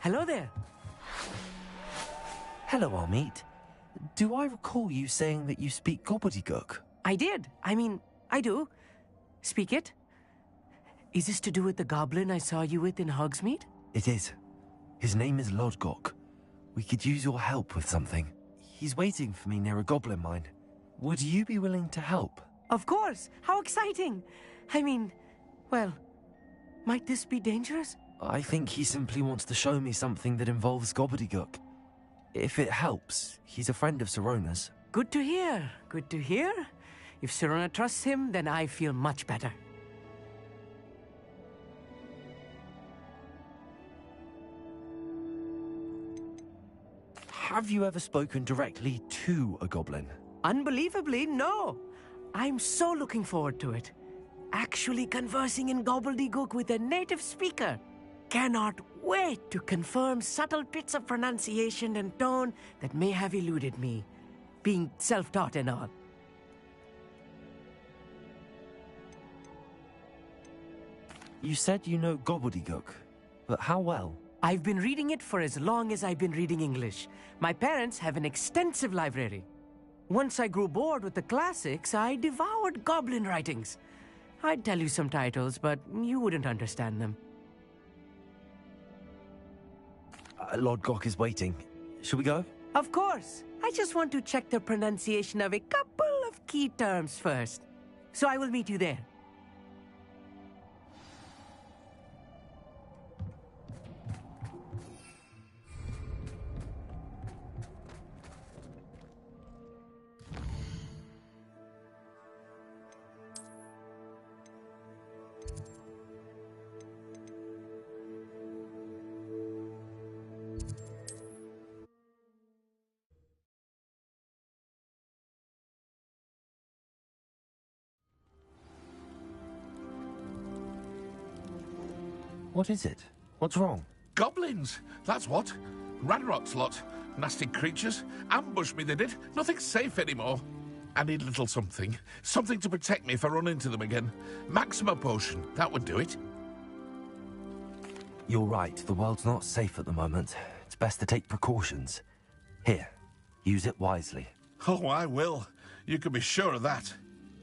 Hello there. Hello, Armeet. Do I recall you saying that you speak Gobbledegook? I did. I do. Speak it. Is this to do with the goblin I saw you with in Hogsmeade? It is. His name is Lodgok. We could use your help with something. He's waiting for me near a goblin mine. Would you be willing to help? Of course. How exciting. Well, might this be dangerous? I think he simply wants to show me something that involves Gobbledegook. If it helps, he's a friend of Sirona's. Good to hear. Good to hear. If Sirona trusts him, then I feel much better. Have you ever spoken directly to a goblin? Unbelievably, no. I'm so looking forward to it. Actually conversing in Gobbledegook with a native speaker. Cannot wait to confirm subtle bits of pronunciation and tone that may have eluded me, being self-taught and all. You said you know Gobbledegook, but how well? I've been reading it for as long as I've been reading English. My parents have an extensive library. Once I grew bored with the classics, I devoured goblin writings. I'd tell you some titles, but you wouldn't understand them. Lodgok is waiting. Shall we go? Of course. I just want to check the pronunciation of a couple of key terms first. So I will meet you there. What is it? What's wrong? Goblins, that's what. Ranrock's lot. Nasty creatures. Ambushed me, they did. Nothing's safe anymore. I need a little something. Something to protect me if I run into them again. Maxima potion, that would do it. You're right, the world's not safe at the moment. It's best to take precautions. Here, use it wisely. Oh, I will. You can be sure of that.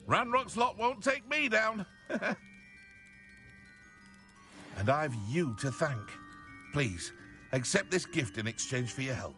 Ranrock's lot won't take me down. And I've you to thank. Please, accept this gift in exchange for your help.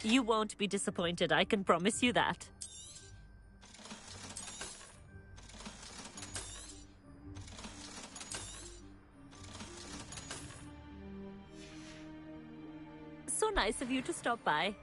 You won't be disappointed, I can promise you that. So nice of you to stop by.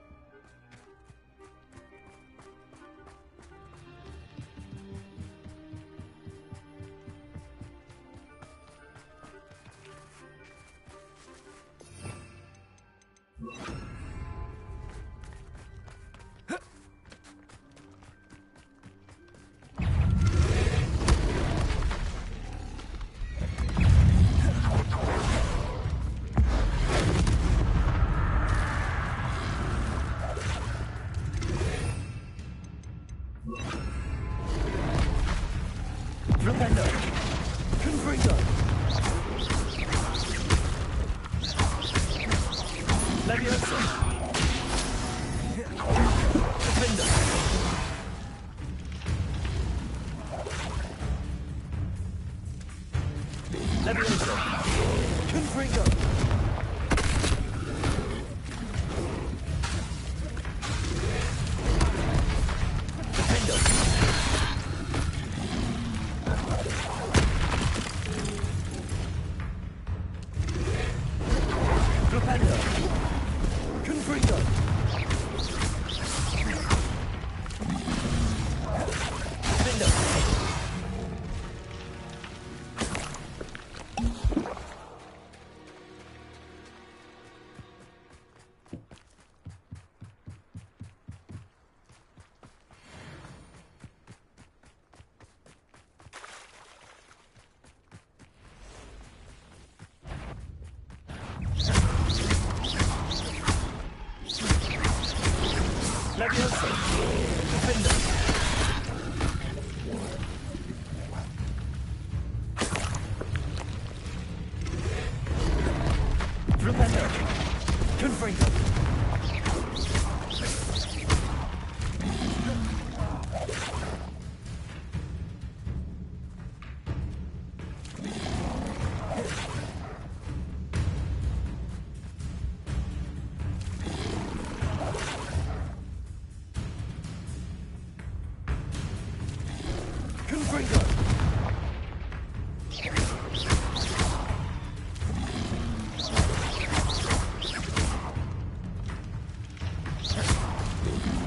Leviosa! Defender! Repender! Confringo! Confringo!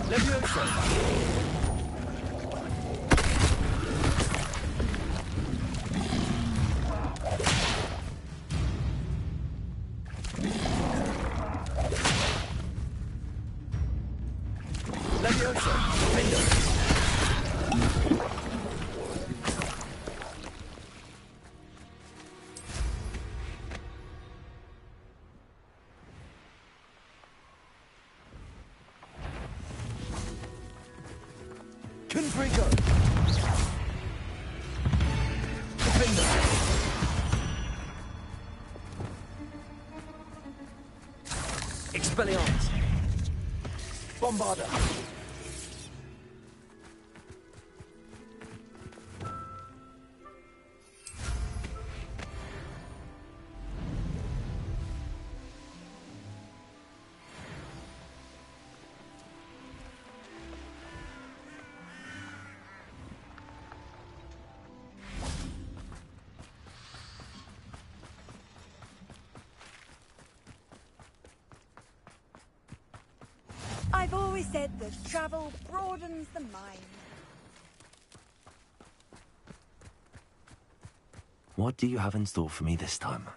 Leviosa! Leviosa! Defender! Confringo! Defender! Expelliarmus! Bombarda! I've always said that travel broadens the mind. What do you have in store for me this time?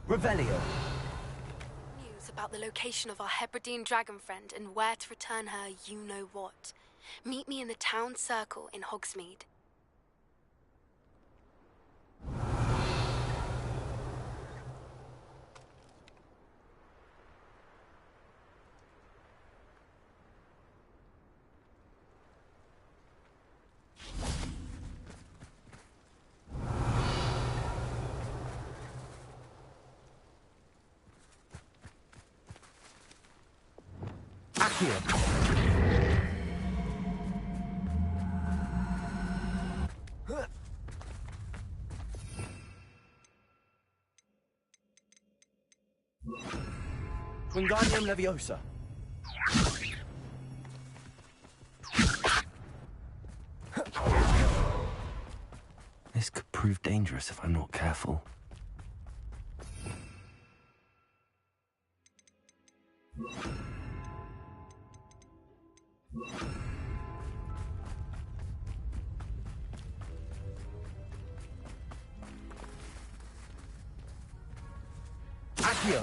Revelio! News about the location of our Hebridean dragon friend and where to return her you-know-what. Meet me in the town circle in Hogsmeade. Accio! Wingardium Leviosa! This could prove dangerous if I'm not careful. Accio!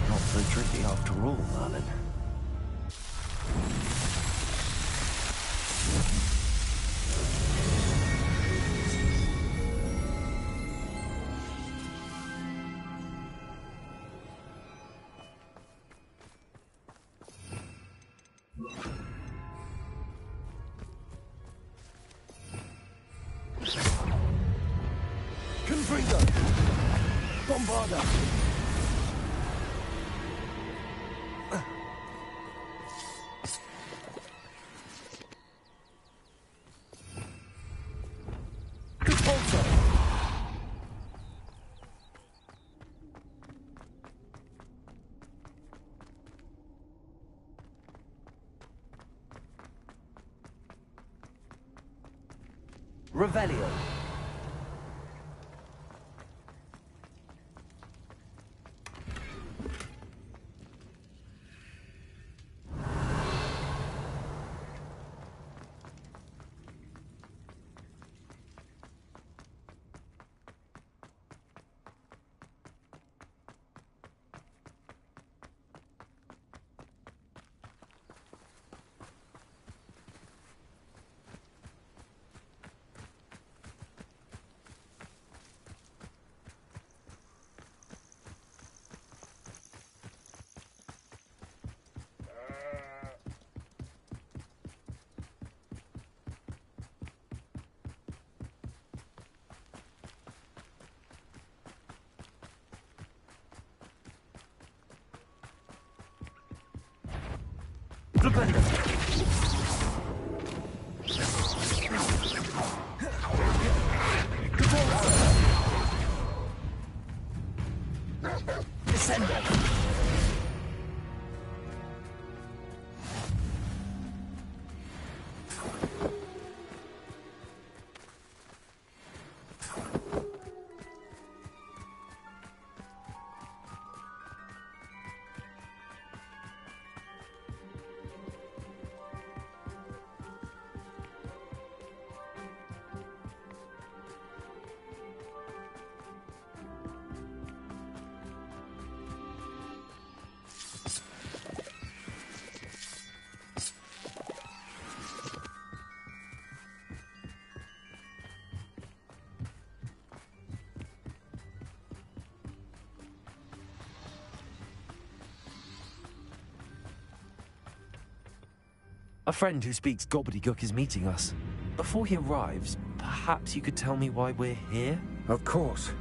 Not so tricky after all, Merlin. Confringo! Bombarda! Repulsor! Revelio. A friend who speaks Gobbledegook is meeting us. Before he arrives, perhaps you could tell me why we're here? Of course.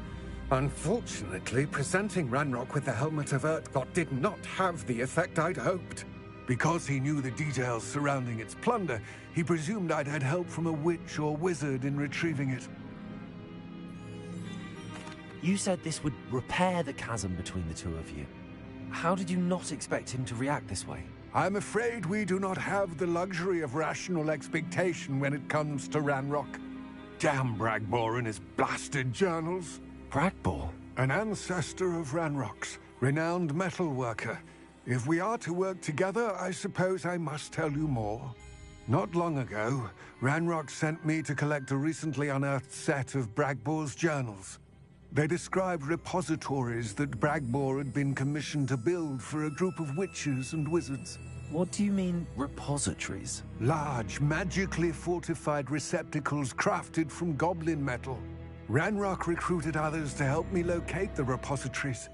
Unfortunately, presenting Ranrock with the Helmet of Urtkot did not have the effect I'd hoped. Because he knew the details surrounding its plunder, he presumed I'd had help from a witch or wizard in retrieving it. You said this would repair the chasm between the two of you. How did you not expect him to react this way? I'm afraid we do not have the luxury of rational expectation when it comes to Ranrock. Damn Bragbor and his blasted journals. Bragbor? An ancestor of Ranrock's, renowned metal worker. If we are to work together, I suppose I must tell you more. Not long ago, Ranrock sent me to collect a recently unearthed set of Bragbor's journals. They described repositories that Bragbor had been commissioned to build for a group of witches and wizards. What do you mean, repositories? Large, magically fortified receptacles crafted from goblin metal. Ranrock recruited others to help me locate the repositories.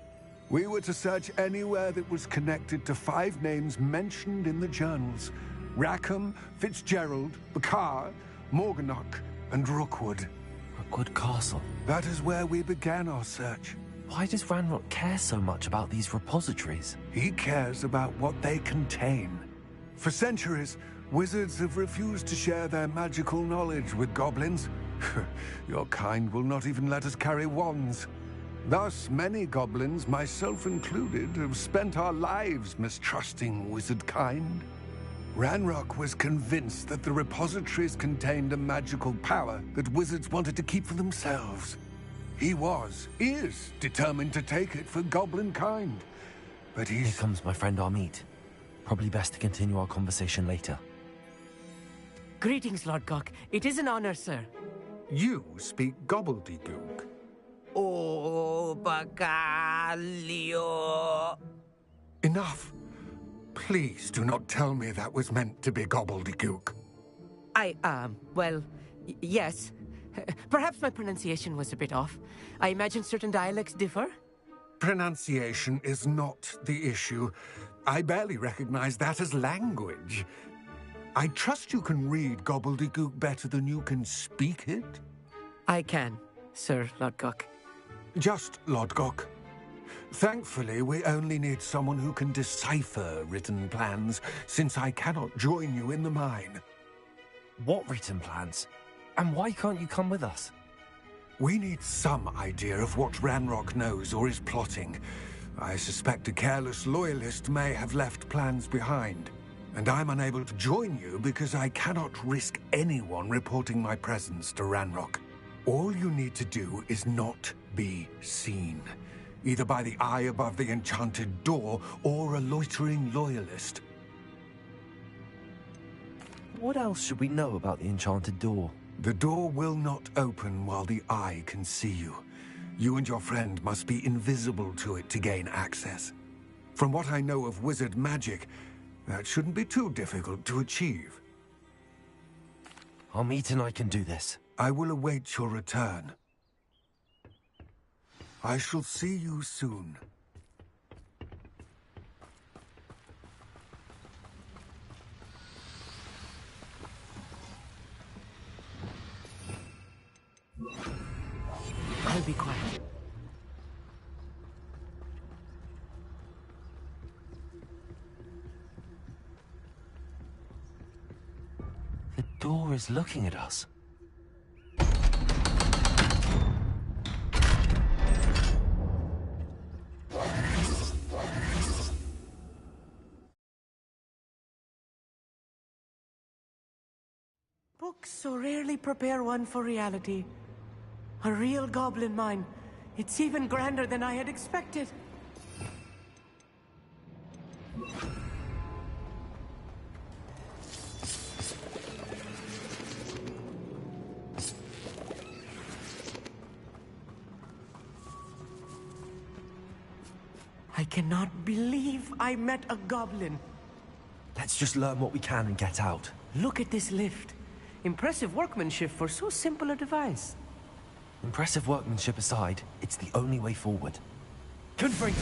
We were to search anywhere that was connected to 5 names mentioned in the journals: Rackham, Fitzgerald, Bakar, Morganach, and Rookwood. Rookwood Castle. That is where we began our search. Why does Ranrock care so much about these repositories? He cares about what they contain. For centuries, wizards have refused to share their magical knowledge with goblins. Your kind will not even let us carry wands. Thus, many goblins, myself included, have spent our lives mistrusting wizard kind. Ranrock was convinced that the repositories contained a magical power that wizards wanted to keep for themselves. He is determined to take it for goblin kind. But Here comes my friend Amit. Probably best to continue our conversation later. Greetings, Lord Gok. It is an honor, sir. You speak Gobbledegook. Oh, Bagalio. Enough. Please do not tell me that was meant to be Gobbledegook. Well, yes. Perhaps my pronunciation was a bit off. I imagine certain dialects differ. Pronunciation is not the issue. I barely recognize that as language. I trust you can read Gobbledegook better than you can speak it? I can, Sir Lord Gok. Just Lord Gok. Thankfully, we only need someone who can decipher written plans, since I cannot join you in the mine. What written plans? And why can't you come with us? We need some idea of what Ranrock knows or is plotting. I suspect a careless loyalist may have left plans behind. And I'm unable to join you because I cannot risk anyone reporting my presence to Ranrock. All you need to do is not be seen, either by the eye above the enchanted door or a loitering loyalist. What else should we know about the enchanted door? The door will not open while the eye can see you. You and your friend must be invisible to it to gain access. From what I know of wizard magic, that shouldn't be too difficult to achieve. Amit and I can do this. I will await your return. I shall see you soon. I'll be quiet. The door is looking at us. Books so rarely prepare one for reality. A real goblin mine. It's even grander than I had expected. I cannot believe I met a goblin. Let's just learn what we can and get out. Look at this lift. Impressive workmanship for so simple a device. Impressive workmanship aside, it's the only way forward. Confront.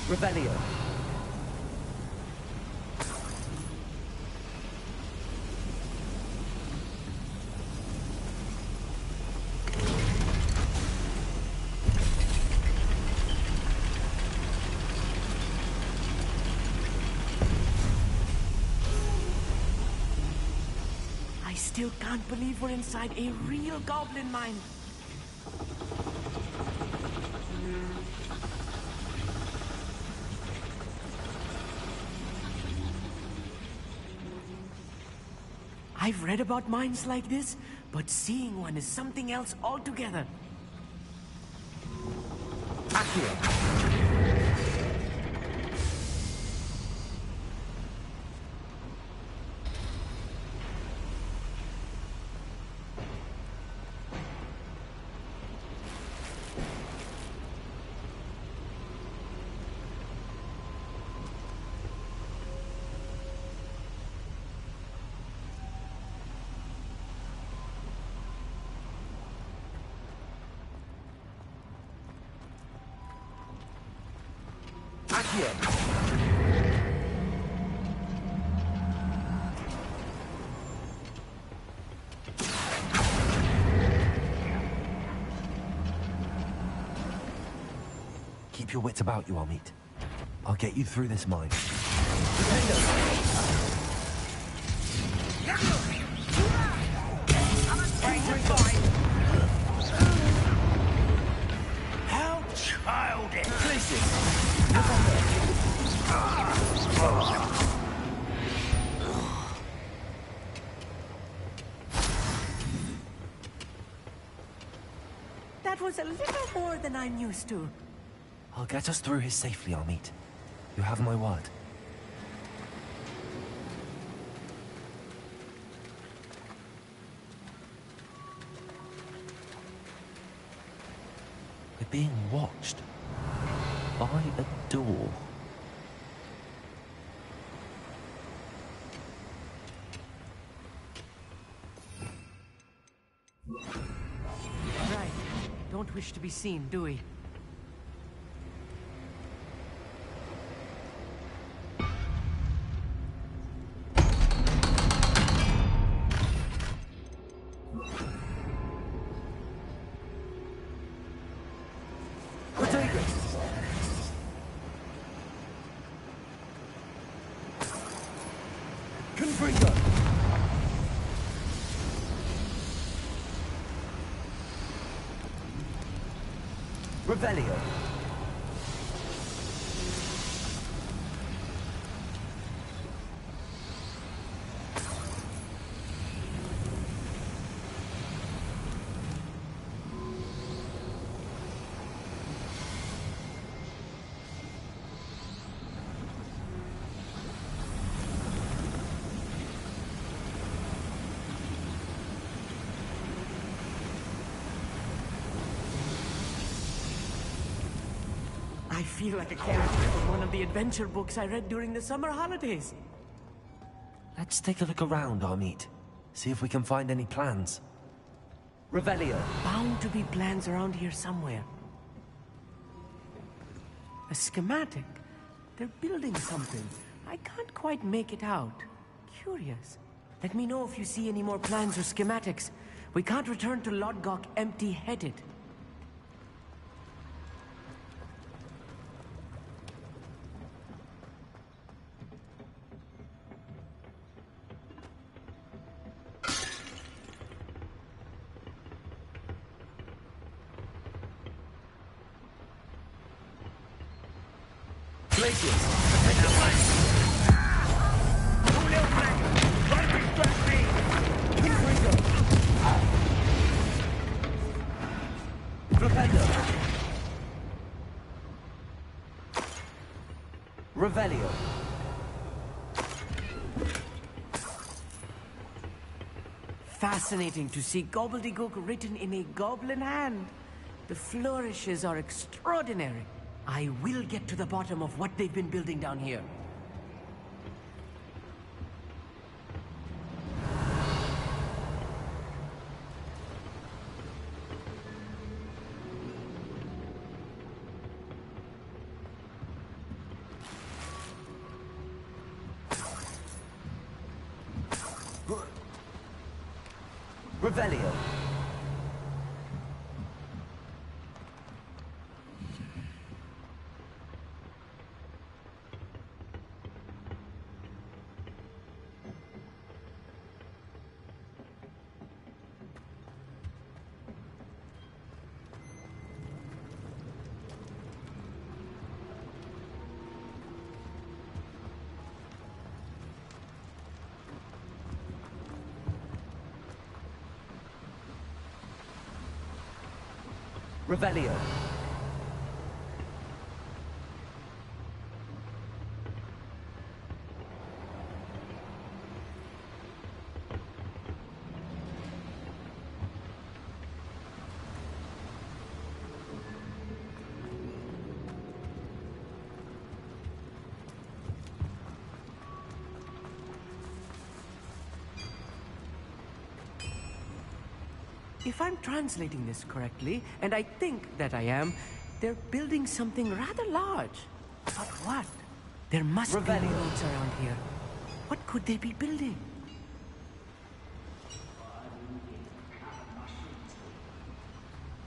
Revelio. I still can't believe we're inside a real goblin mine. I've read about mines like this, but seeing one is something else altogether. Keep your wits about you, Amit. I'll get you through this mine. How childish! That was a little more than I'm used to. I'll get us through here safely, Amit. You have my word. We're being watched by a door. Right. Don't wish to be seen, do we? Confringo! Revelio. I feel like a character from one of the adventure books I read during the summer holidays. Let's take a look around, Amit. See if we can find any plans. Revelio. Bound to be plans around here somewhere. A schematic. They're building something. I can't quite make it out. Curious. Let me know if you see any more plans or schematics. We can't return to Lodgok empty-headed. Revelio. Fascinating to see Gobbledegook written in a goblin hand. The flourishes are extraordinary. I will get to the bottom of what they've been building down here. Revelio. Revelio. If I'm translating this correctly, and I think that I am, they're building something rather large. But what? There must be roads around here. What could they be building?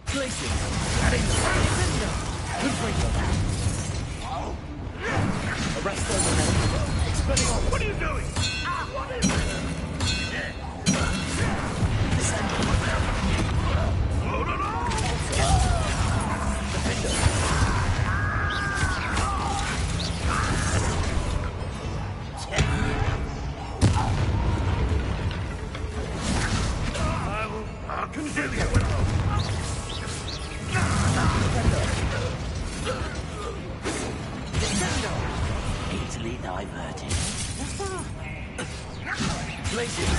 Places. Arrest them. Expelling all. What are you doing? What is it? I'll consider you. Easily diverted. Places.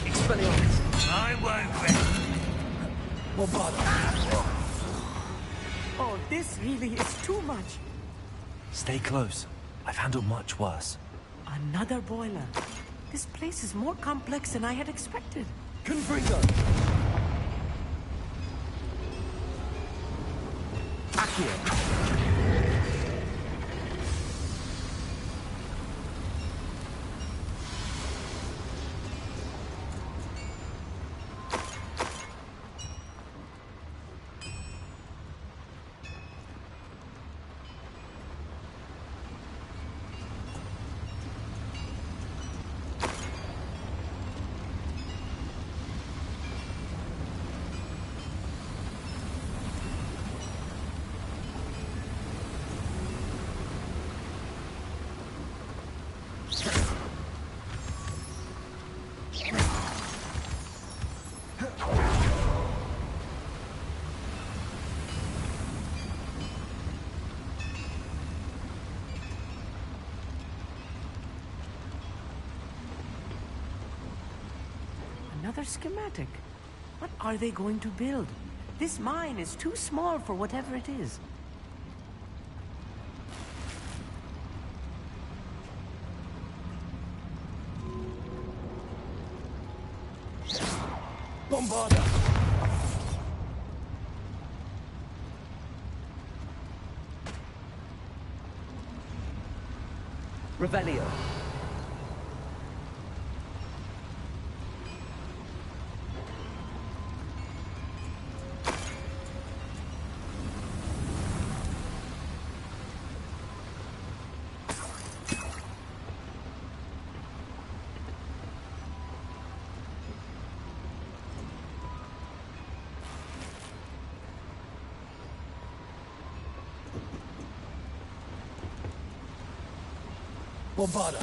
Expelliarmus. I won't rest. Well, bother. Oh, this really is too much. Stay close. I've handled much worse. Another boiler. This place is more complex than I had expected. Confringo! Another schematic. What are they going to build? This mine is too small for whatever it is. Bombarda! Revelio. Bombarda!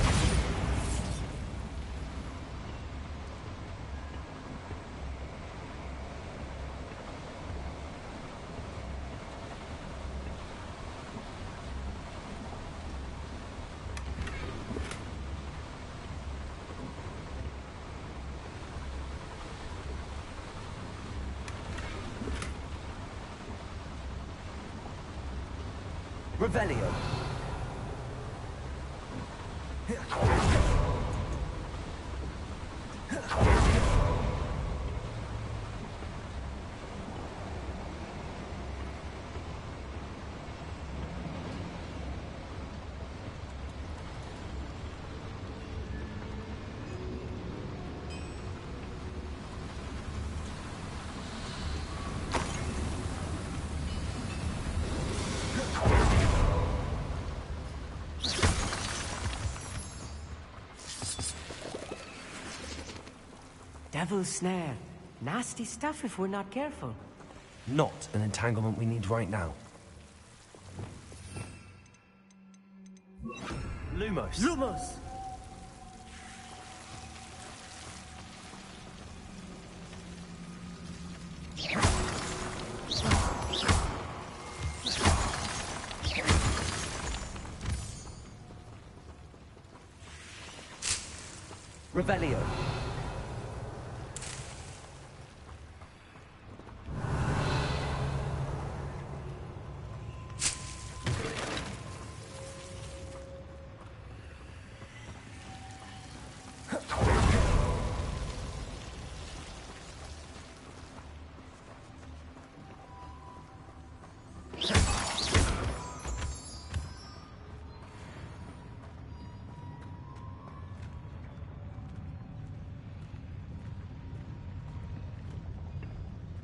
Revelio. Devil's snare. Nasty stuff if we're not careful. Not an entanglement we need right now. Lumos. Lumos! Revelio.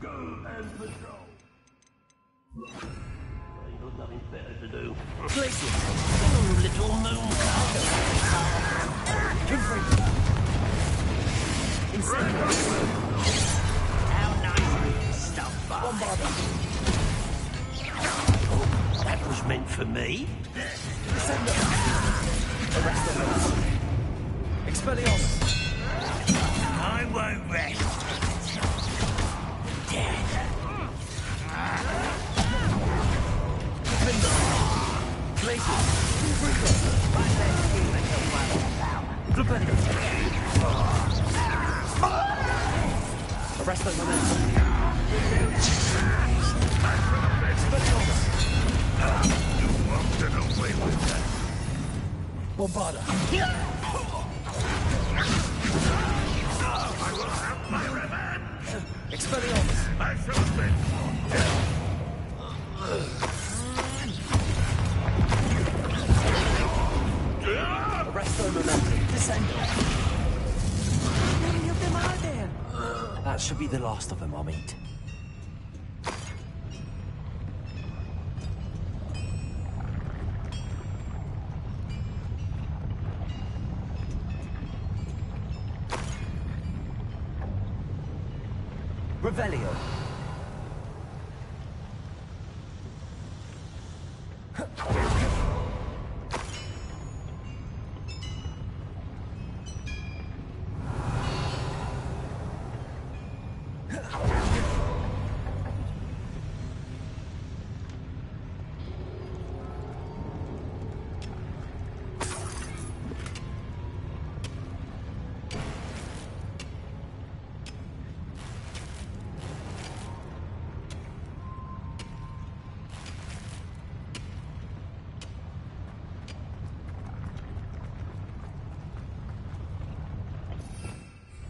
Go and patrol. Ain't got nothing better to do. Glacier. Oh, little moon How nice stuff, Bombarda. That was meant for me. Expelliarmus. I won't rest. Arrest the momentum. You won't get away with that. Bombarda. I will have my revenge. Expelliarmus. I shall avenge your death. Arrest the momentum. Descend. How many of them are there? That should be the last of them, I'll meet. Revelio.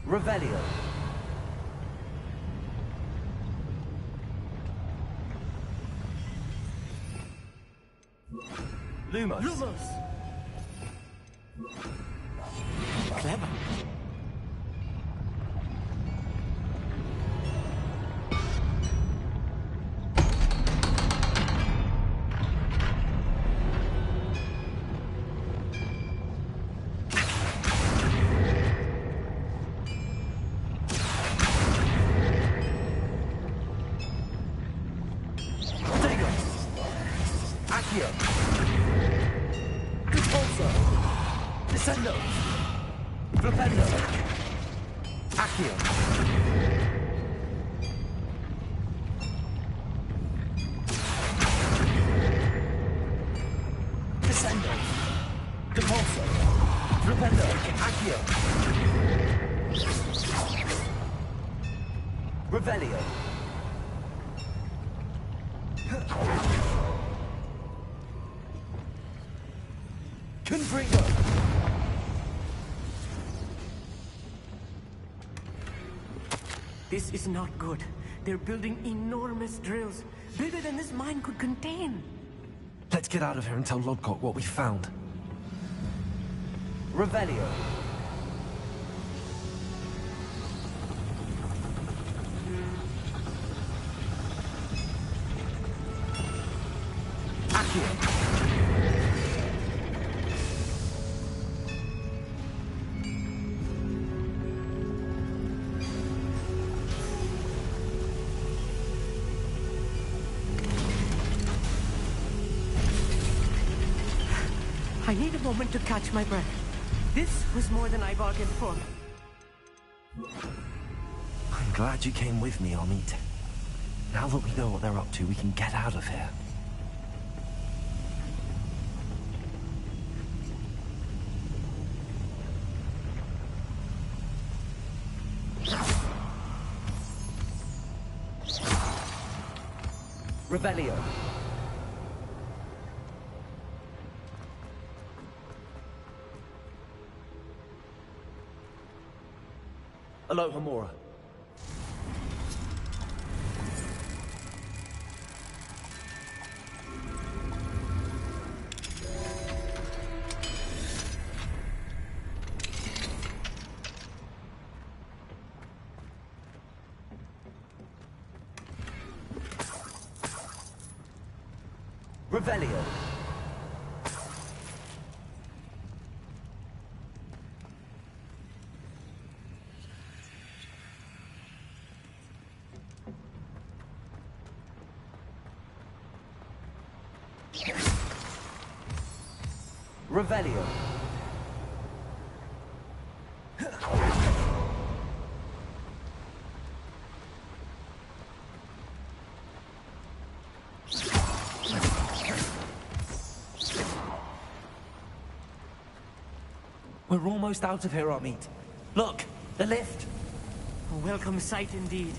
Revelio. Lumos. Lumos! Clever. Revelio. Confringo. This is not good. They're building enormous drills, bigger than this mine could contain. Let's get out of here and tell Lodgok what we found. Revelio. I need a moment to catch my breath. This was more than I bargained for. I'm glad you came with me, Amit. Now that we know what they're up to, we can get out of here. Revelio. Aloha Mora. Revelio. Revelio. We're almost out of here, Amit. Look, the lift. A welcome sight indeed.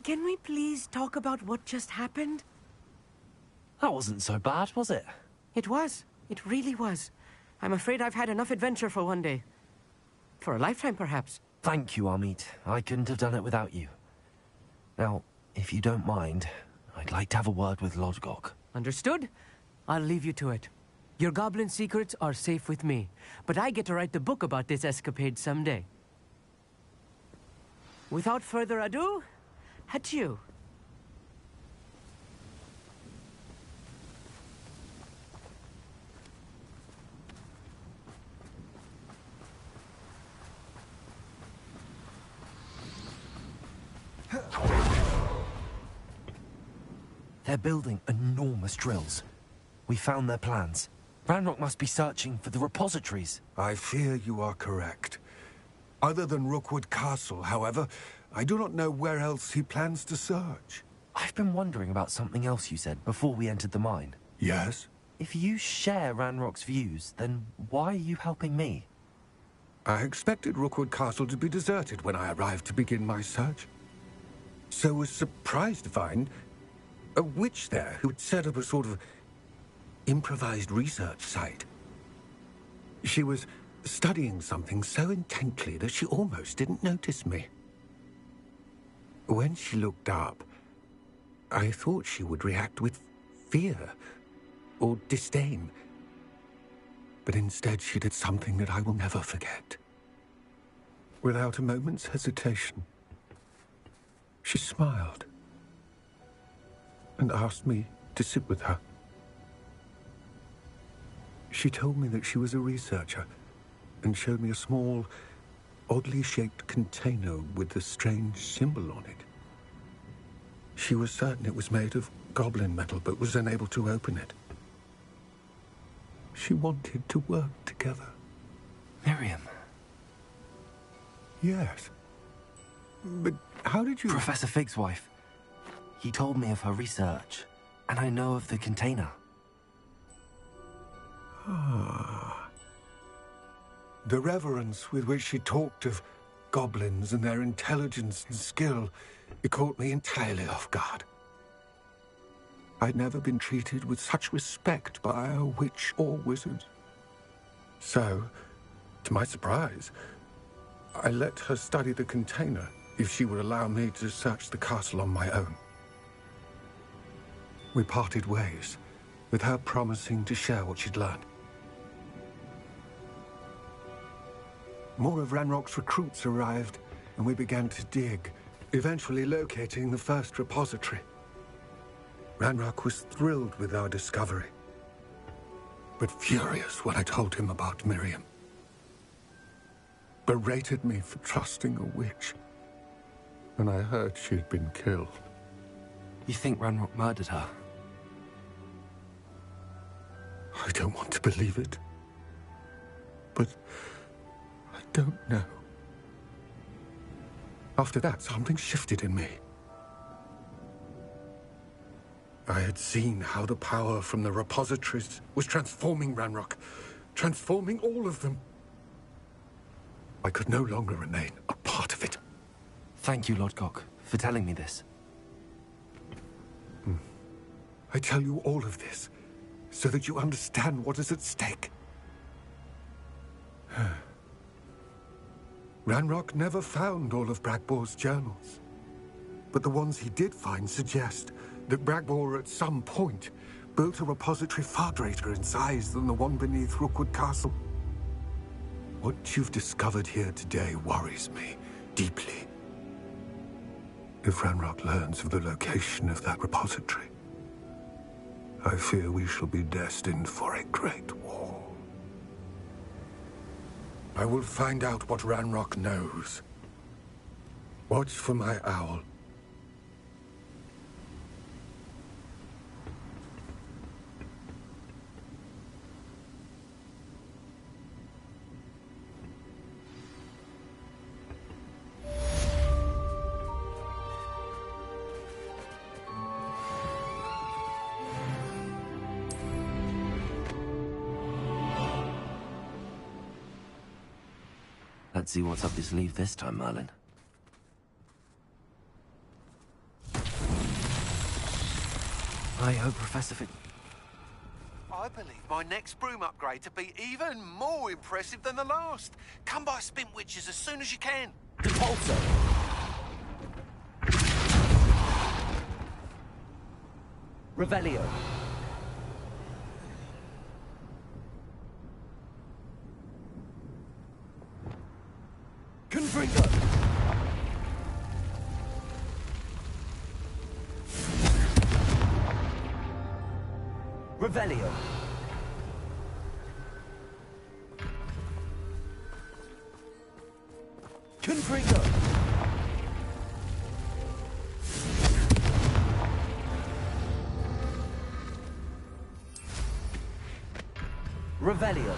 Can we please talk about what just happened? That wasn't so bad, was it? It was. It really was. I'm afraid I've had enough adventure for one day. For a lifetime, perhaps. Thank you, Amit. I couldn't have done it without you. Now, if you don't mind, I'd like to have a word with Lodgok. Understood? I'll leave you to it. Your goblin secrets are safe with me, but I get to write the book about this escapade someday. Without further ado, adieu. They're building enormous drills. We found their plans. Ranrock must be searching for the repositories. I fear you are correct. Other than Rookwood Castle, however, I do not know where else he plans to search. I've been wondering about something else you said before we entered the mine. Yes? If you share Ranrock's views, then why are you helping me? I expected Rookwood Castle to be deserted when I arrived to begin my search. So was surprised to find a witch there who had set up a sort of improvised research site. She was studying something so intently that she almost didn't notice me. When she looked up, I thought she would react with fear or disdain. But instead she did something that I will never forget. Without a moment's hesitation, she smiled and asked me to sit with her. She told me that she was a researcher and showed me a small, oddly shaped container with a strange symbol on it. She was certain it was made of goblin metal, but was unable to open it. She wanted to work together. Miriam. Yes. But how did you... Professor Fig's wife. He told me of her research, and I know of the container. Ah. The reverence with which she talked of goblins and their intelligence and skill, it caught me entirely off guard. I'd never been treated with such respect by a witch or wizard. So, to my surprise, I let her study the container if she would allow me to search the castle on my own. We parted ways, with her promising to share what she'd learned. More of Ranrock's recruits arrived, and we began to dig, eventually locating the first repository. Ranrock was thrilled with our discovery, but furious when I told him about Miriam. Berated me for trusting a witch, and I heard she'd been killed. You think Ranrock murdered her? I don't want to believe it, but I don't know. After that, something shifted in me. I had seen how the power from the repositories was transforming Ranrock, transforming all of them. I could no longer remain a part of it. Thank you, Lodgok, for telling me this. I tell you all of this so that you understand what is at stake. Ranrock never found all of Bragbor's journals, but the ones he did find suggest that Bragbor at some point built a repository far greater in size than the one beneath Rookwood Castle. What you've discovered here today worries me deeply. If Ranrock learns of the location of that repository, I fear we shall be destined for a great war. I will find out what Ranrock knows. Watch for my owl. Let's see what's up your sleeve this time, Merlin. I hope Professor Fig... I believe my next broom upgrade to be even more impressive than the last. Come by Spin Witches as soon as you can. Repulsor! Revelio! Confringo! Revelio! Confringo! Revelio!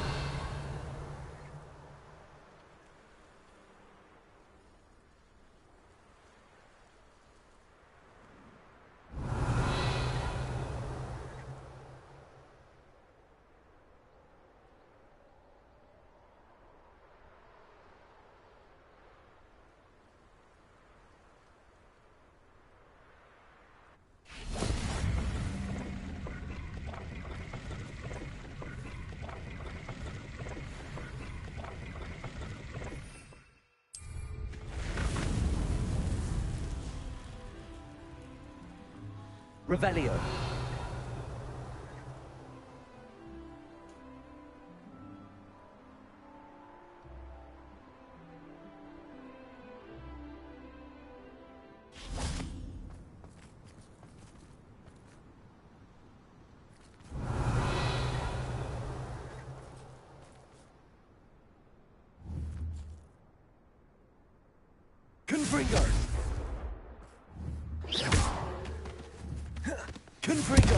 Revelio. Confringo! Confringo!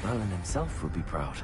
Merlin himself would be proud.